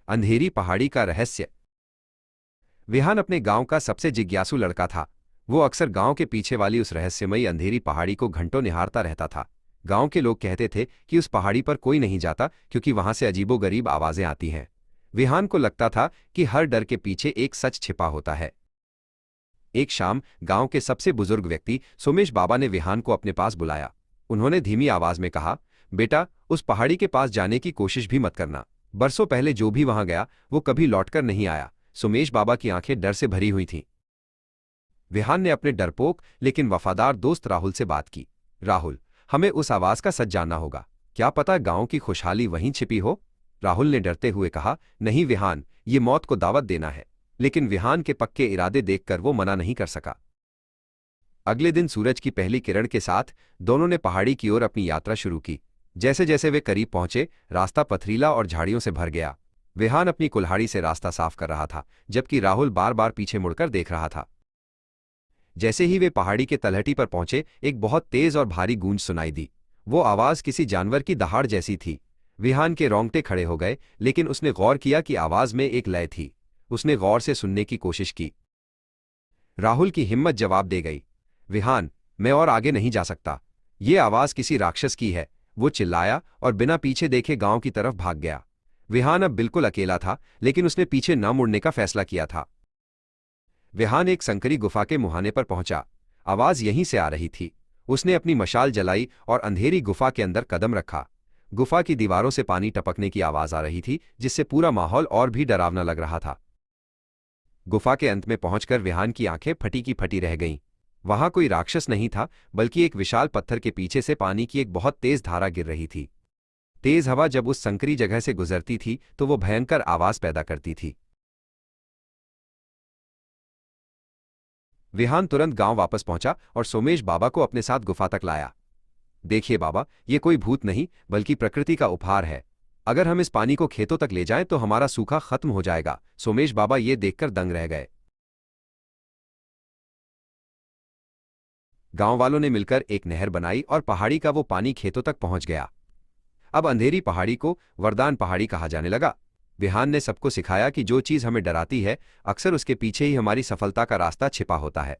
अंधेरी पहाड़ी का रहस्य। विहान अपने गांव का सबसे जिज्ञासु लड़का था। वो अक्सर गांव के पीछे वाली उस रहस्यमयी अंधेरी पहाड़ी को घंटों निहारता रहता था। गांव के लोग कहते थे कि उस पहाड़ी पर कोई नहीं जाता क्योंकि वहां से अजीबोगरीब आवाजें आती हैं। विहान को लगता था कि हर डर के पीछे एक सच छिपा होता है। एक शाम गांव के सबसे बुजुर्ग व्यक्ति सोमेश बाबा ने विहान को अपने पास बुलाया। उन्होंने धीमी आवाज में कहा, बेटा, उस पहाड़ी के पास जाने की कोशिश भी मत करना। बरसों पहले जो भी वहां गया वो कभी लौटकर नहीं आया। सोमेश बाबा की आंखें डर से भरी हुई थीं। विहान ने अपने डरपोक लेकिन वफादार दोस्त राहुल से बात की। राहुल, हमें उस आवाज का सच जानना होगा। क्या पता गांव की खुशहाली वहीं छिपी हो? राहुल ने डरते हुए कहा, नहीं विहान, ये मौत को दावत देना है। लेकिन विहान के पक्के इरादे देखकर वो मना नहीं कर सका। अगले दिन सूरज की पहली किरण के साथ दोनों ने पहाड़ी की ओर अपनी यात्रा शुरू की। जैसे जैसे वे करीब पहुंचे, रास्ता पथरीला और झाड़ियों से भर गया। विहान अपनी कुल्हाड़ी से रास्ता साफ कर रहा था, जबकि राहुल बार बार पीछे मुड़कर देख रहा था। जैसे ही वे पहाड़ी के तलहटी पर पहुंचे, एक बहुत तेज और भारी गूंज सुनाई दी। वो आवाज किसी जानवर की दहाड़ जैसी थी। विहान के रोंगटे खड़े हो गए, लेकिन उसने गौर किया कि आवाज में एक लय थी। उसने गौर से सुनने की कोशिश की। राहुल की हिम्मत जवाब दे गई, विहान, मैं और आगे नहीं जा सकता। ये आवाज किसी राक्षस की है। वो चिल्लाया और बिना पीछे देखे गांव की तरफ भाग गया। विहान अब बिल्कुल अकेला था, लेकिन उसने पीछे न मुड़ने का फैसला किया था। विहान एक संकरी गुफा के मुहाने पर पहुंचा। आवाज यहीं से आ रही थी। उसने अपनी मशाल जलाई और अंधेरी गुफा के अंदर कदम रखा। गुफा की दीवारों से पानी टपकने की आवाज आ रही थी, जिससे पूरा माहौल और भी डरावना लग रहा था। गुफा के अंत में पहुंचकर विहान की आंखें फटी की फटी रह गईं। वहां कोई राक्षस नहीं था, बल्कि एक विशाल पत्थर के पीछे से पानी की एक बहुत तेज धारा गिर रही थी। तेज हवा जब उस संकरी जगह से गुजरती थी तो वो भयंकर आवाज पैदा करती थी। विहान तुरंत गांव वापस पहुंचा और सोमेश बाबा को अपने साथ गुफा तक लाया। देखिए बाबा, ये कोई भूत नहीं बल्कि प्रकृति का उपहार है। अगर हम इस पानी को खेतों तक ले जाएं तो हमारा सूखा खत्म हो जाएगा। सोमेश बाबा ये देखकर दंग रह गए। गांव वालों ने मिलकर एक नहर बनाई और पहाड़ी का वो पानी खेतों तक पहुंच गया। अब अंधेरी पहाड़ी को वरदान पहाड़ी कहा जाने लगा। विहान ने सबको सिखाया कि जो चीज हमें डराती है, अक्सर उसके पीछे ही हमारी सफलता का रास्ता छिपा होता है।